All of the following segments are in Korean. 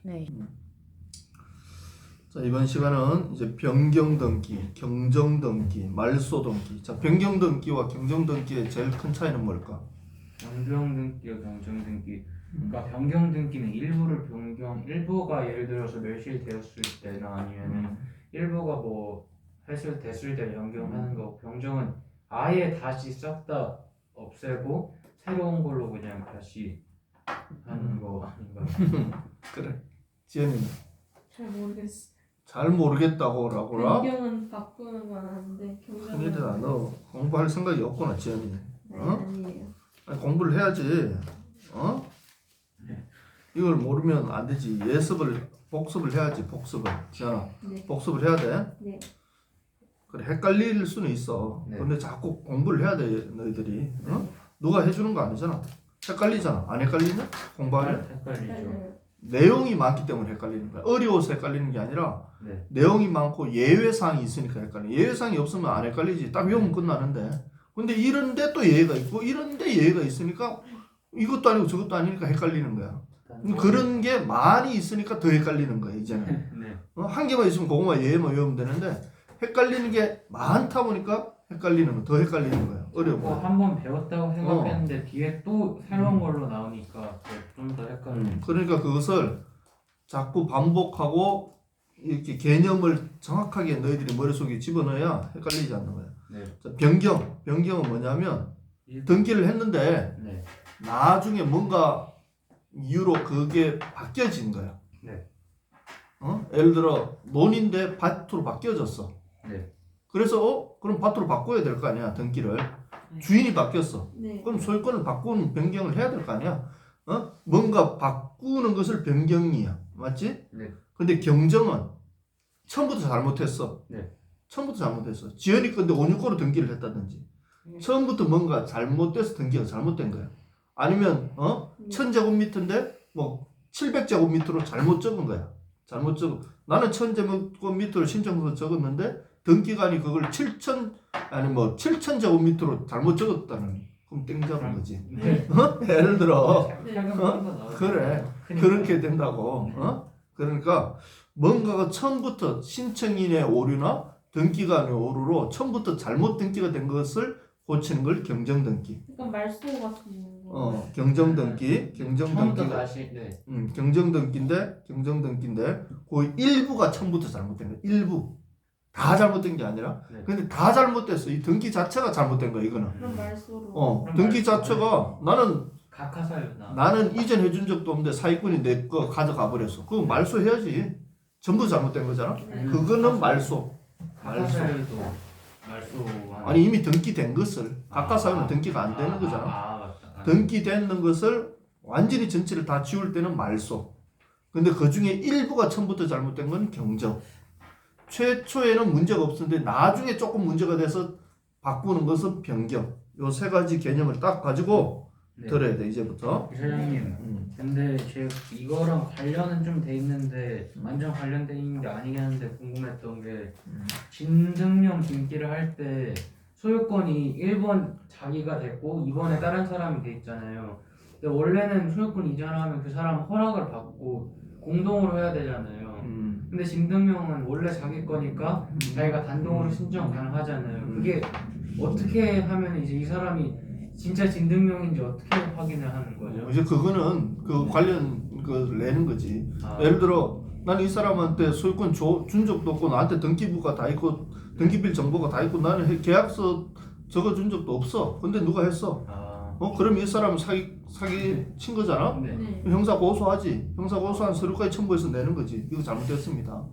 네. 자, 이번 시간은 이제 변경등기, 경정등기, 말소등기. 자, 변경등기와 경정등기의 제일 큰 차이는 뭘까? 변경등기와 경정등기. 그러니까 변경등기는 일부가 예를 들어서 멸실되었을 때나 아니면은 일부가 뭐 됐을 때 변경하는 거. 경정은 아예 다시 싹 다 없애고 새로운 걸로 그냥 다시 하는 거 아닌가? 그래. 지연이는 잘 모르겠어. 잘 모르겠다고 라고라? 변경은 바꾸는 건 아는데 경정은 큰일이다. 너 공부할 생각이 없구나, 지연이. 네, 어? 아니에요. 아니, 공부를 해야지. 어? 이걸 모르면 안 되지. 복습을 해야지. 복습을. 지연아, 네. 복습을 해야 돼. 네. 그래, 헷갈릴 수는 있어. 네. 근데 자꾸 공부를 해야 돼, 너희들이. 어? 누가 해주는 거 아니잖아. 헷갈리잖아. 안 헷갈리냐? 공부하면? 헷갈리죠. 내용이 많기 때문에 헷갈리는 거야. 어려워서 헷갈리는 게 아니라 네. 내용이 많고 예외사항이 있으니까 헷갈려. 예외사항이 없으면 안 헷갈리지. 딱 외우면 끝나는데. 근데 이런데 또 예외가 있고 이런데 예외가 있으니까 이것도 아니고 저것도 아니니까 헷갈리는 거야. 그런 게 많이 있으니까 더 헷갈리는 거야, 이제는. 네. 한 개만 있으면 그거만 예외만 외우면 되는데 헷갈리는 게 많다 보니까 헷갈리는 거, 더 헷갈리는 거야. 어려워. 한번 배웠다고 생각했는데 뒤에 또 새로운 걸로 나오니까 좀 더 헷갈려요. 그러니까 그것을 자꾸 반복하고 이렇게 개념을 정확하게 너희들이 머릿속에 집어넣어야 헷갈리지 않는 거야. 네. 자, 변경은 뭐냐면 등기를 했는데 네. 나중에 뭔가 이유로 그게 바뀌어진 거야. 네. 예를 들어 논인데 밭으로 바뀌어졌어. 네. 그래서 그럼 밭으로 바꿔야 될 거 아니야, 등기를. 주인이 바뀌었어. 네. 그럼 소유권을 바꾸는 변경을 해야 될 거 아니야. 뭔가 바꾸는 것을 변경이야. 맞지? 네. 근데 경정은 처음부터 잘못했어. 네. 처음부터 잘못했어. 지연이 건데 569로 등기를 했다든지. 처음부터 뭔가 잘못돼서 등기가 잘못된 거야. 아니면 1000제곱미터인데 뭐 700제곱미터로 잘못 적은 거야. 잘못 적어. 나는 1000제곱미터를 신청서에 적었는데 등기관이 그걸 7000제곱미터로 잘못 적었다는. 그럼 땡 잡은 거지. 네. 예를 들어 그래. 그래 그렇게 된다고. 그러니까 뭔가가 처음부터 신청인의 오류나 등기관의 오류로 처음부터 잘못 등기가 된 것을 고치는 걸 경정등기. 약간 말소 같은 거. 경정등기. 처음부터 다시 경정등기인데 그 일부가 처음부터 잘못된 거야. 일부. 다 잘못된 게 아니라. 네. 근데 다 잘못됐어. 이 등기 자체가 잘못된 거야, 이거는. 그럼 말소로. 등기 자체가 각하사유나 나는 이전 해준 적도 없는데 사기꾼이 내 거 가져가 버렸어. 그거 말소해야지. 전부 잘못된 거잖아. 네. 그거는 말소. 각하사유도 말소 아니 이미 등기된 것을 각하사유는 등기가 안 되는 거잖아. 맞다. 등기되는 것을 완전히 전체를 다 지울 때는 말소. 근데 그 중에 일부가 처음부터 잘못된 건 경정. 최초에는 문제가 없었는데 나중에 조금 문제가 돼서 바꾸는 것은 변경. 요 세 가지 개념을 딱 가지고 네. 들어야 돼, 이제부터. 이사장님, 근데 제 이거랑 관련은 좀 돼 있는데 완전 관련돼 있는 게 아니긴 한데 궁금했던 게 진등령 등기를 할 때 소유권이 1번 자기가 됐고 2번에 다른 사람이 돼 있잖아요. 근데 원래는 소유권 이전하면 그 사람 허락을 받고 공동으로 해야 되잖아요. 근데 진등령은 원래 자기 거니까 자기가 단독으로 신청 가능하잖아요. 그게 어떻게 하면 이제 이 사람이 진짜 진등령인지 어떻게 확인을 하는 거죠? 이제 그거는 그 관련 내는 거지. 예를 들어 나는 이 사람한테 소유권 준 적도 없고 나한테 등기부가 다 있고 등기빌 정보가 다 있고 나는 계약서 적어준 적도 없어. 근데 누가 했어? 그럼 이 사람은 사기 친 거잖아? 네. 네. 형사 고소하지. 형사 고소한 서류까지 첨부해서 내는 거지. 이거 잘못됐습니다.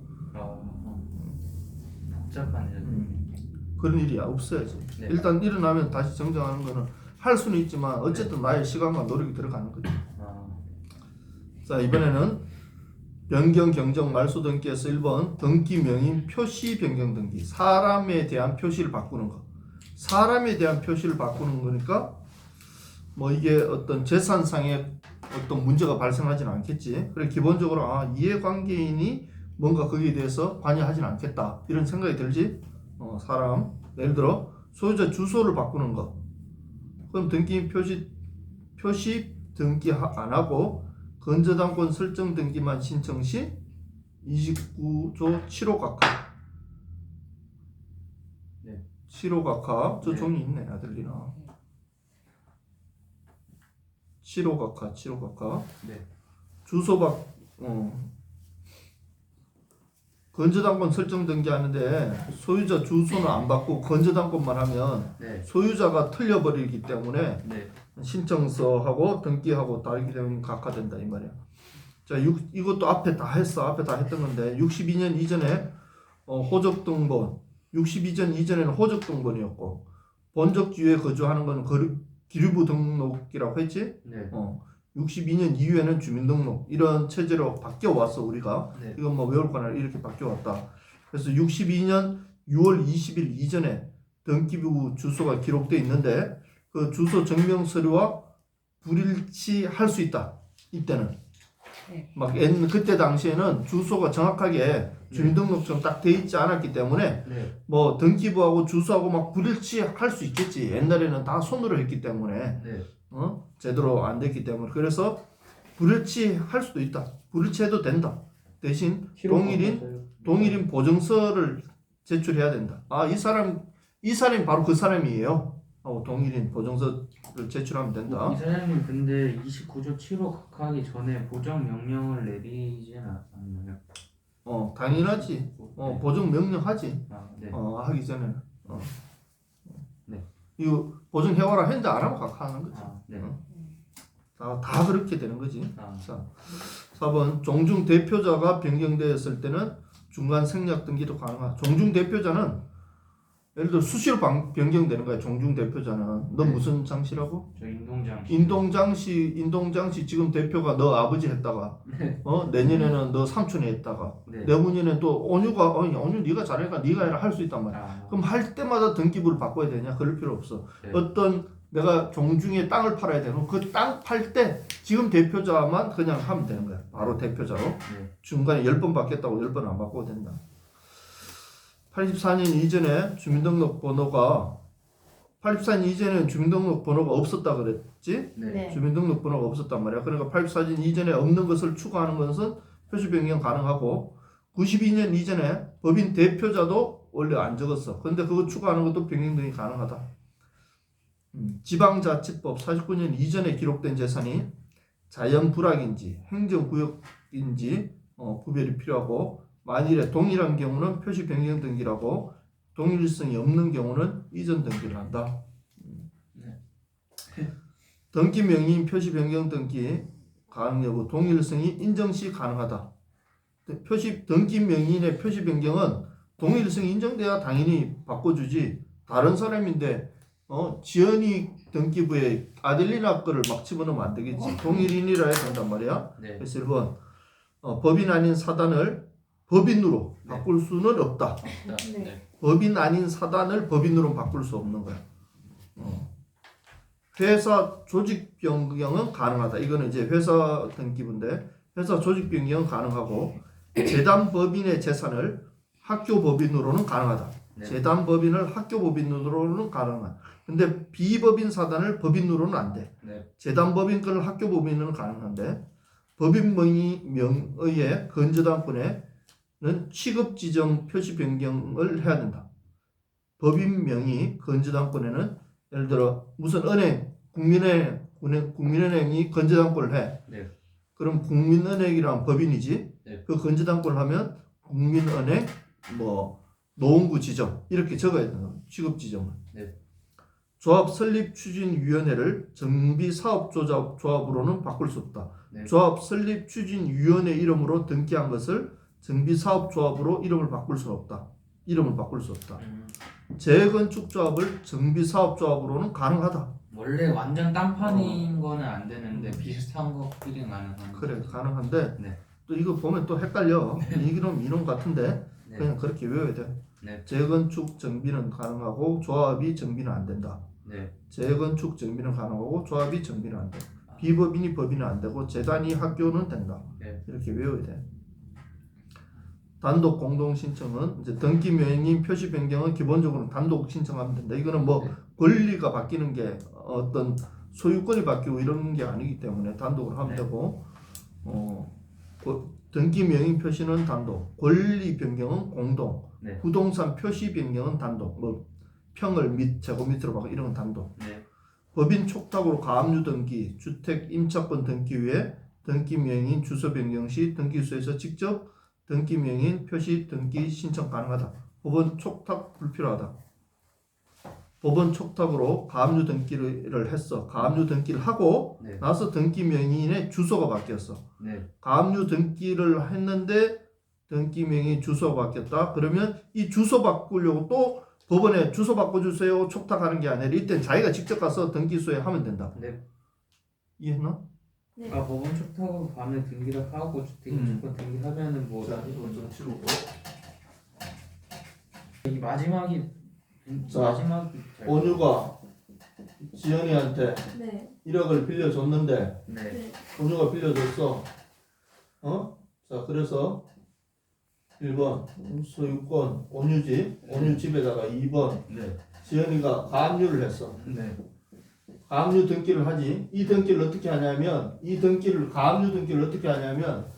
복잡하네요. 그런 일이 없어야지. 네. 일단 일어나면 다시 정정하는 거는 할 수는 있지만 어쨌든 나의 시간과 노력이 들어가는 거지. 자, 이번에는 변경, 경정, 말소 등기에서 1번 등기 명인 표시 변경 등기. 사람에 대한 표시를 바꾸는 거. 사람에 대한 표시를 바꾸는 거니까 뭐 이게 어떤 재산상의 어떤 문제가 발생하지는 않겠지. 그래 기본적으로 이해관계인이 뭔가 거기에 대해서 관여하지는 않겠다 이런 생각이 들지. 사람 예를 들어 소유자 주소를 바꾸는 거. 그럼 등기 표시 등기 안 하고 건저당권 설정 등기만 신청 시 29조 7호 각하. 네. 7호 각하. 저 네. 종이 있네. 아들리나. 7호 각하. 7호 각하. 네. 주소 건저당권 설정 등기하는데 소유자 주소는 안 받고 건저당권만 하면 네. 소유자가 틀려버리기 때문에 네. 신청서하고 등기하고 다르기 때문에 각하된다 이 말이야. 자, 이것도 앞에 다 했던 건데 62년 이전에 호적 등본, 62년 이전에는 호적 등본이었고 본적 지유에 거주하는 건 기류부 등록이라고 했지. 네. 62년 이후에는 주민등록 이런 체제로 바뀌어 왔어 우리가. 네. 이건 뭐 외울 거나 이렇게 바뀌어 왔다. 그래서 62년 6월 20일 이전에 등기부 주소가 기록돼 있는데 그 주소 증명 서류와 불일치할 수 있다. 이때는 네. 그때 당시에는 주소가 정확하게 주민등록처럼 딱 돼 있지 않았기 때문에 네. 뭐 등기부하고 주소하고 막 불일치할 수 있겠지. 옛날에는 다 손으로 했기 때문에 네. 제대로 안 됐기 때문에 그래서 불일치할 수도 있다. 불일치해도 된다. 대신 동일인 보증서를 제출해야 된다. 아, 이 사람이 바로 그 사람이에요. 하고 동일인 보증서를 제출하면 된다. 이사장님 근데 29조 7호 각하하기 전에 보정 명령을 내리진 않나요? 당연하지. 네. 보증 명령하지. 아, 네. 하기 전에는. 네. 이거 보증해와라 했는데 안 하면 각하하는 거지. 아, 네. 다 그렇게 되는 거지. 아, 자, 4번 종중 대표자가 변경되었을 때는 중간 생략 등기도 가능하다. 종중 대표자는 예를 들어 수시로 변경되는 거야. 종중 대표자는 너 네. 무슨 장씨라고? 저 인동장. 인동장씨 지금 대표가 너 아버지 했다가 네. 내년에는 너 삼촌이 했다가 네. 내후년에는 또 온유 네가 잘해가 네가 해라 할 수 있단 말이야. 아, 그럼 할 때마다 등기부를 바꿔야 되냐? 그럴 필요 없어. 네. 어떤 내가 종중에 땅을 팔아야 되는 그 땅 팔 때 지금 대표자만 그냥 하면 되는 거야. 바로 대표자로. 네. 중간에 10번 바뀌었다고 10번 안 바꿔도 된다. 84년 이전에 주민등록 번호가 84년 이전에는 주민등록 번호가 없었다 그랬지? 네. 네. 주민등록 번호가 없었단 말이야. 그러니까 84년 이전에 없는 것을 추가하는 것은 표시 변경 가능하고 92년 이전에 법인 대표자도 원래 안 적었어. 근데 그거 추가하는 것도 변경 등이 가능하다. 지방자치법 49년 이전에 기록된 재산이 자연불악인지 행정구역인지 구별이 필요하고 만일에 동일한 경우는 표시 변경 등기라고 동일성이 없는 경우는 이전 등기를 한다. 등기 명의인 표시 변경 등기 가능 여부 동일성이 인정 시 가능하다. 등기 명의인의 표시 변경은 동일성이 인정돼야 당연히 바꿔주지. 다른 사람인데 지연이 등기부에 아델리나 거를 막 집어넣으면 안 되겠지. 동일인이라 해야 된단 말이야. 네. 그래서 1번 법인 아닌 사단을 법인으로 바꿀 수는 없다. 네. 네. 법인 아닌 사단을 법인으로 바꿀 수 없는 거야. 회사 조직 변경은 가능하다. 이거는 이제 회사 등기부인데 회사 조직 변경은 가능하고 재단 법인의 재산을 학교 법인으로는 가능하다. 네. 재단 법인을 학교 법인으로는 가능하다. 근데 비법인 사단을 법인으로는 안 돼. 네. 재단 법인 거를 학교 법인으로는 가능한데 법인 명의의 건저당권에 는 취급 지정 표시 변경을 해야 된다. 법인 명의 건저당권에는 예를 들어 무슨 은행, 국민은행이 건저당권을 해. 네. 그럼 국민은행이란 법인이지. 네. 그 건저당권을 하면 국민은행, 노원구 지정 이렇게 적어야 된다. 취급 지정을. 네. 조합 설립 추진위원회를 정비사업조합으로는 바꿀 수 없다. 네. 조합 설립 추진위원회 이름으로 등기한 것을 정비사업조합으로 이름을 바꿀 수 없다. 이름을 바꿀 수 없다. 재건축조합을 정비사업조합으로는 가능하다. 원래 완전 딴판인 거는 안 되는데 비슷한 것끼리 가능한. 그래 가능한데 네. 또 이거 보면 또 헷갈려. 이놈 같은데 네. 그냥 그렇게 외워야 돼. 네. 재건축 정비는 가능하고 조합이 정비는 안 된다. 네. 재건축 정비는 가능하고 조합이 정비는 안 돼. 비법인이 법인은 안 되고 재단이 학교는 된다. 네. 이렇게 외워야 돼. 단독 공동 신청은 이제 등기 명의인 표시 변경은 기본적으로 단독 신청하면 된다. 이거는 뭐 네. 권리가 바뀌는 게 어떤 소유권이 바뀌고 이런 게 아니기 때문에 단독으로 하면 네. 되고 등기 명의 표시는 단독, 권리 변경은 공동, 네. 부동산 표시 변경은 단독, 뭐 평을 및 제곱미터로 바꿔 이런 건 단독. 네. 법인 촉탁으로 가압류 등기, 주택 임차권 등기 외에 등기 명의인 주소 변경 시 등기소에서 직접 등기 명의인 표시 등기 신청 가능하다. 법원 촉탁 불필요하다. 법원 촉탁으로 가압류 등기를 했어. 가압류 등기를 하고 네. 나서 등기 명의인의 주소가 바뀌었어. 네. 가압류 등기를 했는데 등기 명의 주소가 바뀌었다. 그러면 이 주소 바꾸려고 또 법원에 주소 바꿔주세요 촉탁하는 게 아니라 이때는 자기가 직접 가서 등기소에 하면 된다. 네. 이해했나? 네. 아 법원 촉탁으로 가면 등기를 하고 주택 임차권 등기하면은 뭐 자, 이거 좀 치우고. 이 마지막이 자, 마지막이 온유가 지연이한테 네. 1억을 빌려줬는데 네. 네. 온유가 빌려줬어. 자, 그래서 1번 소유권 온유집, 온유집에다가 2번 네. 지연이가 가압류를 했어. 네. 가압류 등기를 하지. 이 등기를 어떻게 하냐면 가압류 등기를 어떻게 하냐면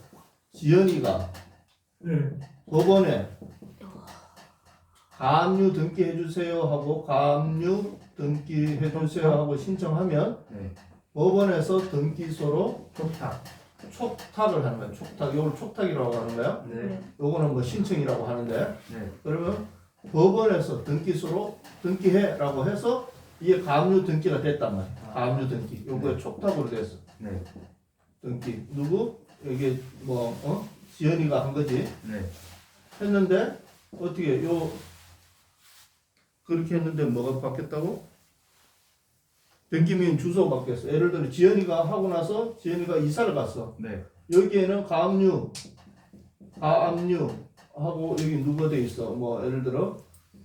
지연이가 법원에 가압류 등기 해주세요 하고 가압류 등기 해주세요 하고 신청하면 네. 법원에서 등기소로 촉탁. 촉탁을 하는 거야. 촉탁. 이걸 촉탁이라고 하는 거야. 네. 요거는 뭐 신청이라고 하는데 네. 그러면 법원에서 등기소로 등기해라고 해서 이게 가압류 등기가 됐단 말이야. 가압류 등기. 요거에 촉탁으로 됐어. 네. 등기. 누구? 이게 뭐 지연이가 한 거지. 네. 했는데 어떻게 그렇게 했는데 뭐가 바뀌었다고? 등기명 주소가 바뀌었어. 예를 들어 지연이가 하고 나서 지연이가 이사를 갔어. 네. 여기에는 가압류 하고 여기 누가 돼 있어? 뭐 예를 들어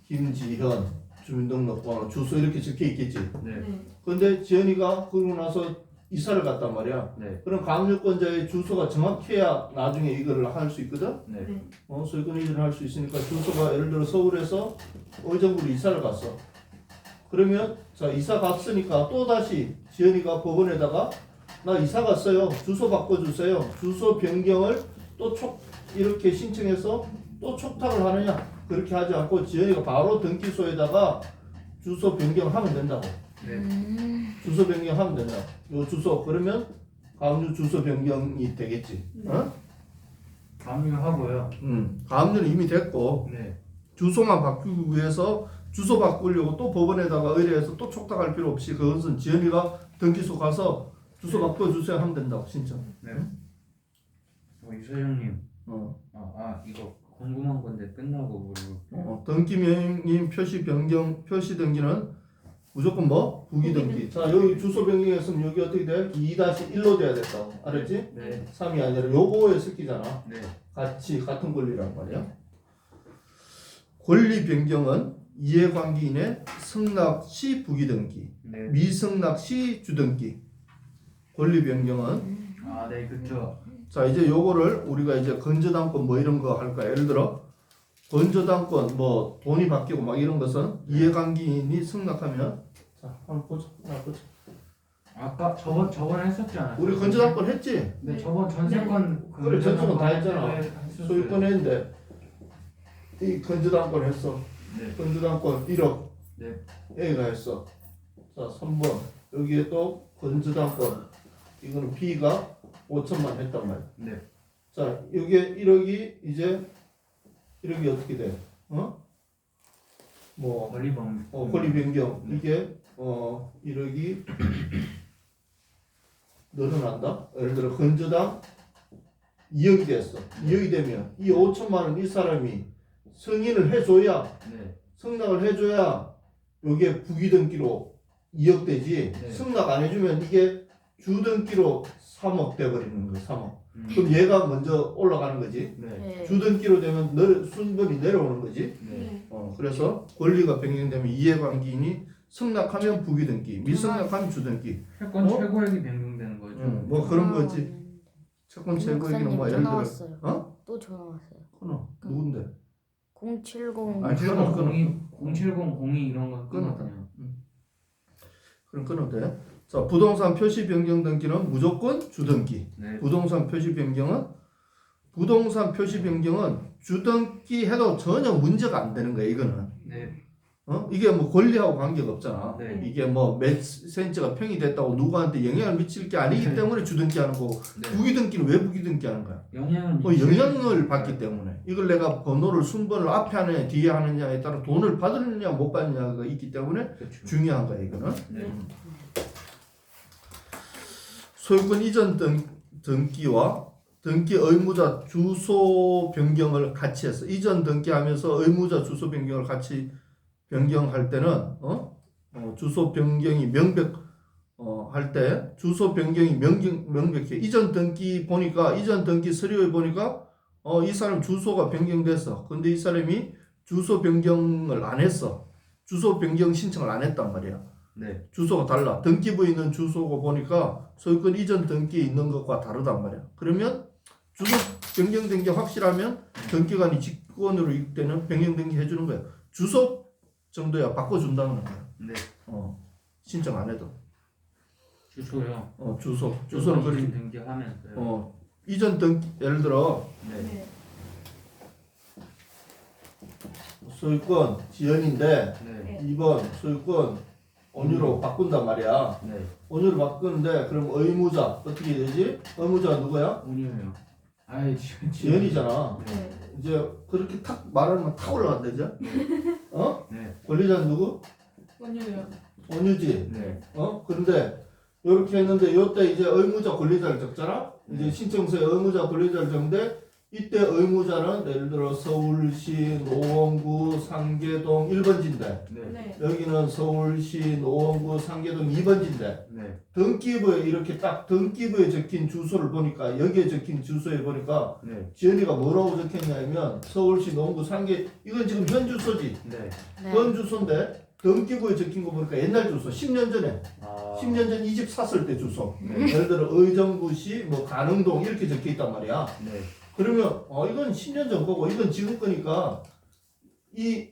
김지현 주민등록번호 주소 이렇게 적혀 있겠지. 네. 네. 근데 지연이가 그러고 나서 이사를 갔단 말이야. 네. 그럼 가압류권자의 주소가 정확해야 나중에 이거를 할 수 있거든. 네. 네. 소유권 이전을 할 수 있으니까 주소가 예를 들어 서울에서 의정부로 이사를 갔어. 그러면 자 이사 갔으니까 또 다시 지연이가 법원에다가 나 이사 갔어요. 주소 바꿔주세요. 주소 변경을 또 이렇게 신청해서 또 촉탁을 하느냐? 그렇게 하지 않고 지연이가 바로 등기소에다가 주소 변경하면 된다고. 네. 주소 변경하면 된다. 요 주소 그러면 가압류 주소 변경이 되겠지. 압류하고요. 가압류는 이미 됐고 네. 주소만 바꾸기 위해서 주소 바꾸려고 또 법원에다가 의뢰해서 또 촉탁할 필요 없이 그것은 지연이가 등기소 가서 주소 바꿔주세요 하면 된다고 신청. 네. 유 사장님. 어. 이거 궁금한 건데 끝나고 물어볼게요. 등기 명의 표시 변경 표시 등기는 무조건 뭐 부기 등기. 자 여기 주소 변경했으면 여기 어떻게 돼? 2-1로 돼야 됐다고. 알았지? 네. 3이 아니라 요거에 쓰기잖아. 네. 같은 권리란 말이야. 권리 변경은 이해관계인의 승낙 시 부기 등기, 네. 미승낙 시 주등기. 권리 변경은 네, 그렇죠. 자 이제 요거를 우리가 이제 건저당권 뭐 이런 거 할까? 예를 들어 건저당권 뭐 돈이 바뀌고 막 이런 것은 이해관계인이 승낙하면 자 한번 보자. 아까 저번에 했었지 않았어요? 우리 건저당권 했지? 네, 저번 전세권 그래, 전세권 다 했잖아. 했었어요. 소유권 했는데 이 건저당권 했어. 네. 건저당권 1억 네. A가 했어. 자 3번 여기에 또 건저당권 이거는 B가 5천만 했단 말이야. 네. 자 여기에 1억이 이제 1억이 어떻게 돼? 뭐 권리범. 권리 변경 이게 1억이 늘어난다. 예를 들어 건저당 2억이 됐어. 2억이 되면 이 5천만 원 이 사람이 승인을 해줘야 네. 승낙을 해줘야 요게 부기등기로 2억 되지. 네. 승낙 안 해주면 이게 주등기로 3억 돼버리는 거야. 3억. 음. 그럼 얘가 먼저 올라가는 거지. 네. 네. 주등기로 되면 순번이 내려오는 거지. 네. 네. 그래서 권리가 변경되면 이해관계인이 승낙하면 부기등기, 미승낙하면 주등기. 채권 어? 최고액이 변경되는 거죠. 뭐 그런 거지. 채권 최고액이는 뭐 예를 전화 들어 왔어요. 또 전화 왔어요. 끊어. 누군데? 070 아니, 끊어. 07002 이런 거 끊어. 끊었잖아요. 그럼 끊어도 돼. 자 부동산 표시 변경 등기는 무조건 주등기. 네. 부동산 표시 변경은 부동산 표시 변경은 주등기 해도 전혀 문제가 안 되는 거야 이거는. 네. 이게 뭐 권리하고 관계가 없잖아. 네. 이게 뭐 몇 센치가 평이 됐다고 누구한테 영향을 미칠 게 아니기 네. 때문에 주등기 하는 거고 네. 부기등기는 왜 부기등기 하는 거야? 영향을 영향을 받기 때문에 이걸 내가 번호를 순번을 앞에 하느냐 뒤에 하느냐에 따라 돈을 받느냐 못 받느냐가 있기 때문에 그렇죠. 중요한 거야 이거는. 네. 소유권 이전 등기와 등기 의무자 주소 변경을 같이 했어. 이전 등기하면서 의무자 주소 변경을 같이 변경할 때는 주소 변경이 할 때 주소 변경이 명백해. 이전 등기 보니까 이전 등기 서류에 보니까 이 사람 주소가 변경됐어. 근데 이 사람이 주소 변경을 안 했어. 주소 변경 신청을 안 했단 말이야. 네. 주소가 달라. 등기부에 있는 주소가 보니까 소유권 이전 등기에 있는 것과 다르단 말이야. 그러면 주소 변경된 게 확실하면 등기관이 직권으로 이때는 변경 등기 해주는 거야. 주소 정도야 바꿔준다는 거야. 네. 신청 안 해도. 주소요. 주소는 그렇게. 등기하면서요. 이전 등기 예를 들어 네. 네. 소유권 지연인데 네. 2번 소유권 온유로 바꾼단 말이야. 네. 온유로 바꾸는데 그럼 의무자 어떻게 되지? 의무자가 누구야? 온유요. 아이 지연이잖아. 네. 이제 그렇게 탁 말하면 탁 올라간다 이제. 네. 권리자는 누구? 원유요. 온유지. 네. 그런데 이렇게 했는데 이때 이제 의무자 권리자를 적잖아. 이제 신청서에 의무자 권리자를 적는데 이때 의무자는 예를 들어 서울시 노원구 상계동 1번지인데 네. 네. 여기는 서울시 노원구 상계동 2번지인데 네. 등기부에 이렇게 딱 등기부에 적힌 주소를 보니까 여기에 적힌 주소에 보니까 네. 지연이가 뭐라고 적혔냐면 서울시 노원구 상계 이건 지금 현 주소지. 네. 네. 현 주소인데 등기부에 적힌 거 보니까 옛날 주소 10년 전에 10년 전 이 집 샀을 때 주소. 네. 예를 들어 의정부시 뭐 가능동 이렇게 적혀 있단 말이야. 네. 그러면 이건 10년 전 거고 이건 지금 거니까 이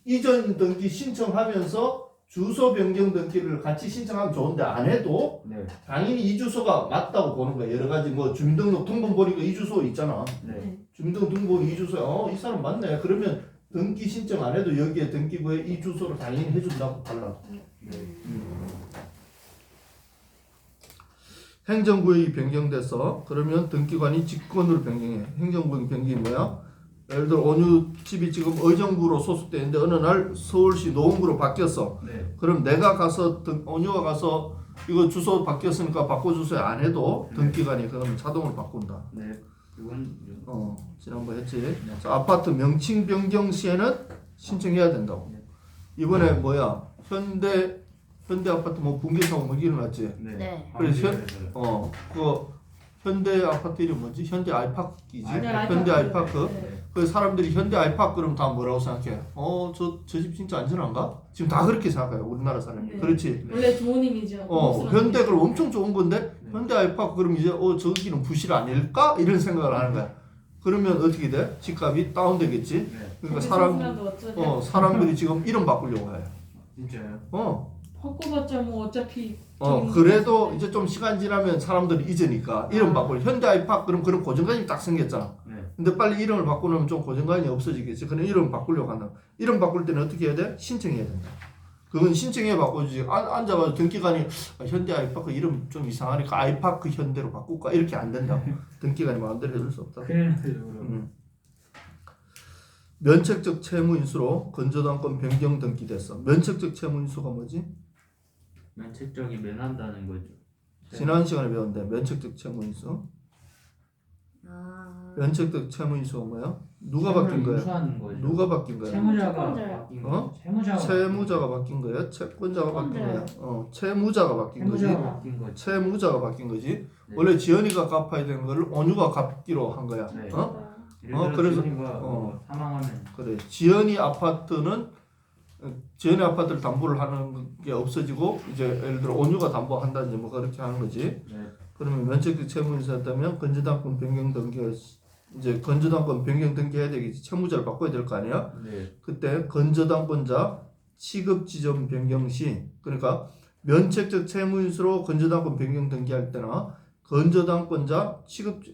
이전 등기 신청하면서 주소 변경 등기를 같이 신청하면 좋은데 안 해도 네. 당연히 이 주소가 맞다고 보는 거야. 여러 가지 뭐 주민등록 등본 보니까 이 주소 있잖아. 네. 주민등록 등본 이 주소에 이 사람 맞네. 그러면 등기 신청 안 해도 여기에 등기부에 이 주소를 당연히 해준다고 달라. 네. 행정구역이 변경돼서 그러면 등기관이 직권으로 변경해. 행정구역 변경이 뭐야? 예를 들어 온유 집이 지금 의정부로 소속돼 있는데 어느 날 서울시 노원구로 바뀌었어. 네. 그럼 내가 가서 온유가 가서 이거 주소 바뀌었으니까 바꿔주세요 안 해도 등기관이 그러면 자동으로 바꾼다. 네. 그건 지난번 했지. 자, 아파트 명칭 변경 시에는 신청해야 된다고. 네. 이번에 뭐야? 현대 아파트 뭐 붕괴 사고 뭐 일어났지. 네. 네. 그래서 네. 그 현대 아파트 이름 뭐지? 현대 아이파크이지. 네, 현대 아이파크. 네. 그 사람들이 현대 아이파크 그러면 다 뭐라고 생각해? 저 집 진짜 안전한가? 지금 다 그렇게 생각해요. 우리나라 사람이. 네. 그렇지. 원래 좋은 이미지야. 현대 그럼 엄청 좋은 건데 현대 아이파크 그럼 이제 저기는 부실 아닐까? 이런 생각을 하는 거야. 그러면 어떻게 돼? 집값이 다운되겠지. 네. 그러니까 사람들이 지금 이름 바꾸려고 해. 진짜요? 바꿔봤자 뭐 어차피 그래도 이제 좀 시간 지나면 사람들이 잊으니까 이름 바꾸려. 현대 아이파크 그럼 그런 고정관념이 딱 생겼잖아. 네. 근데 빨리 이름을 바꾸면 좀 고정관념이 없어지겠지. 그럼 이름 바꾸려고 한다. 이름 바꿀 때는 어떻게 해야 돼? 신청해야 된다. 그건 신청해 바꾸지. 앉아가지고 등기관이 현대 아이파크 이름 좀 이상하니까 아이파크 현대로 바꿀까? 이렇게 안 된다. 등기관이 마음대로 해줄 수 없다. 큰일 나죠 그럼. 면책적 채무인수로 건조당권 변경 등기됐어. 면책적 채무인수가 뭐지? 면책적이 면한다는 거죠. 지난 시간에 배웠는데 면책적 채무인수. 면책적 채무인수가 뭐야? 누가 바뀐 거야? 인수하는 거죠. 누가 바뀐 거야? 채무자가 채권자요. 바뀐 거. 채무자가 채무자가 바뀐 거야? 채권자가 바뀐 거야? 채권자요. 채무자가 바뀐 거지. 채무자가 바뀐 거죠. 채무자가 바뀐 거지. 네. 원래 지연이가 갚아야 되는 걸 온유가 갚기로 한 거야. 네. 그래서- 예를 들어 그래서- 지훈이가 사망하면 그래. 지연이 아파트는 지연이 아파트를 담보를 하는 게 없어지고 이제 예를 들어 온유가 담보한다든지 뭐 그렇게 하는 거지. 네. 그러면 면책적 채무인수였다면 건조당권 변경 등기가 이제 건조당권 변경 등기해야 되겠지. 채무자를 바꿔야 될 거 아니야. 네. 그때 건조당권자 취급 지점 변경 시 그러니까 면책적 채무인수로 건조당권 변경 등기할 때나 건저당권자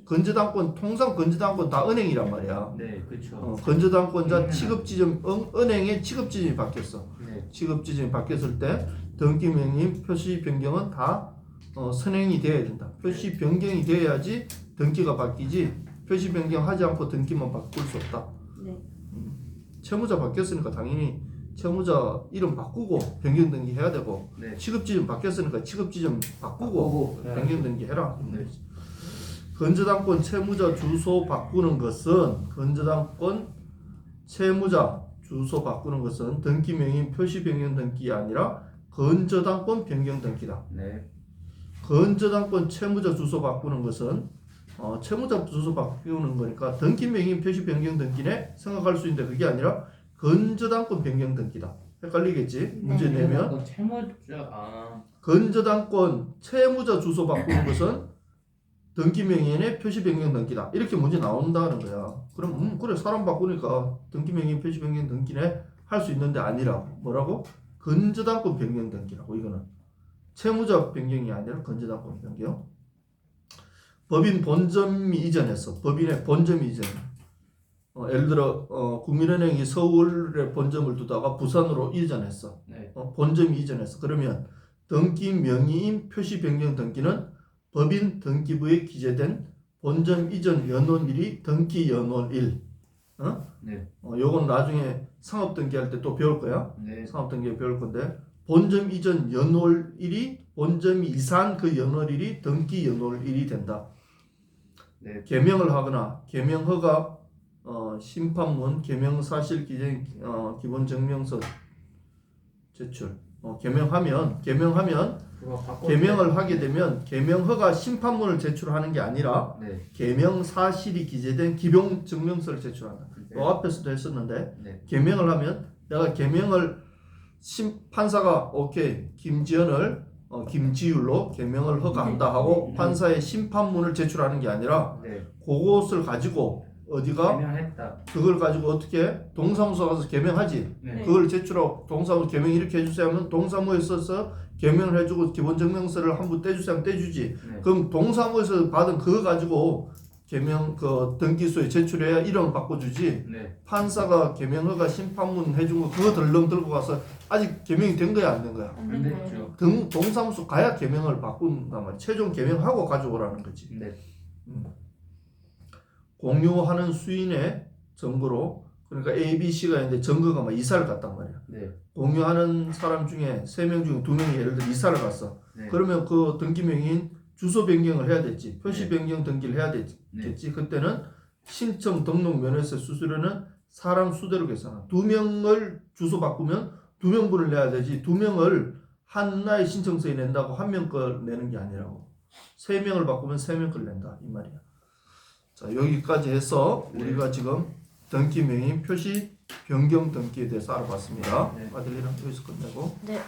건저당권 통상 건저당권 다 은행이란 말이야. 네, 그렇죠. 건저당권자 취급지점 은행의 취급지점이 바뀌었어. 네, 취급지점이 바뀌었을 때 등기명의 표시 변경은 다 선행이 되어야 된다. 표시 변경이 되어야지 등기가 바뀌지. 표시 변경하지 않고 등기만 바꿀 수 없다. 네. 채무자 바뀌었으니까 당연히 채무자 이름 바꾸고 변경 등기해야 되고 네. 취급지점 바뀌었으니까 취급지점 바꾸고 변경 등기해라. 네. 건저당권 채무자 주소 바꾸는 것은 건저당권 채무자 주소 바꾸는 것은 등기명의 표시 변경 등기가 아니라 건저당권 변경 등기다. 네. 건저당권 채무자 주소 바꾸는 것은 채무자 주소 바꾸는 거니까 등기명의 표시 변경 등기네 생각할 수 있는데 그게 아니라 건저당권 변경 등기다. 헷갈리겠지? 문제 내면 채무자 건저당권 채무자 주소 바꾸는 것은 등기명의의 표시 변경 등기다. 이렇게 문제 나온다는 거야. 그럼 그래 사람 바꾸니까 등기명의 표시 변경 등기네 할 수 있는데 아니라 뭐라고? 건저당권 변경 등기라고. 이거는 채무자 변경이 아니라 건저당권 변경. 법인 본점이 이전했어. 법인의 본점이 이전. 예를 들어 국민은행이 서울에 본점을 두다가 부산으로 이전했어. 네. 본점이 이전했어. 그러면 등기 명의인 표시 변경 등기는 법인 등기부에 기재된 본점 이전 연원일이 등기 연원일. 네. 요건 나중에 상업 등기할 때 또 배울 거야. 네. 상업 등기에 배울 건데 본점 이전 연월일이 본점이 이사한 그 연월일이 등기 연월일이 된다. 네. 개명을 하거나 개명허가 심판문 개명사실 기재 기본 증명서 제출. 개명하면 그거 바꿔 개명을 하게 되면 개명허가 심판문을 제출하는 게 아니라 네. 개명사실이 기재된 기본 증명서를 제출한다. 네. 요 앞에서도 했었는데 네. 개명을 하면 내가 개명을 판사가 오케이 김지연을 김지율로 개명을 허가한다 하고 판사의 심판문을 제출하는 게 아니라 네. 그것을 가지고 어디가 개명했다. 그걸 가지고 어떻게 동사무소 가서 개명하지. 네. 그걸 제출하고 동사무소 개명 이렇게 해주세요 하면 동사무소에 써서 개명을 해주고 기본 증명서를 한 부 떼주세요 하면 떼주지. 네. 그럼 동사무소에서 받은 그거 가지고 개명 등기소에 제출해야 이름을 바꿔주지. 네. 판사가 개명허가 심판문 해준 거 그거 덜렁 들고 가서 아직 개명이 된 거야 안 된 거야? 안 됐죠. 동사무소 가야 개명을 바꾼단 말이야. 최종 개명하고 가져오라는 거지. 네. 공유하는 수인의 증거로 그러니까 A, B, C가 있는데 증거가 막 이사를 갔단 말이야. 네. 공유하는 사람 중에 3명 중에 2명이 예를 들어 이사를 갔어. 네. 그러면 그 등기명인 주소 변경을 해야 됐지. 표시 네. 변경 등기를 해야 네. 됐지. 그때는 신청 등록 면허세 수수료는 사람 수대로 계산하. 2명을 주소 바꾸면 2명분을 내야 되지. 2명을 하나의 신청서에 낸다고 1명 걸 내는 게 아니라고. 3명을 바꾸면 3명 걸 낸다 이 말이야. 자 여기까지 해서 우리가 지금 등기명의 표시 변경 등기에 대해서 알아봤습니다. 네. 아들이랑 여기서 끝내고. 네.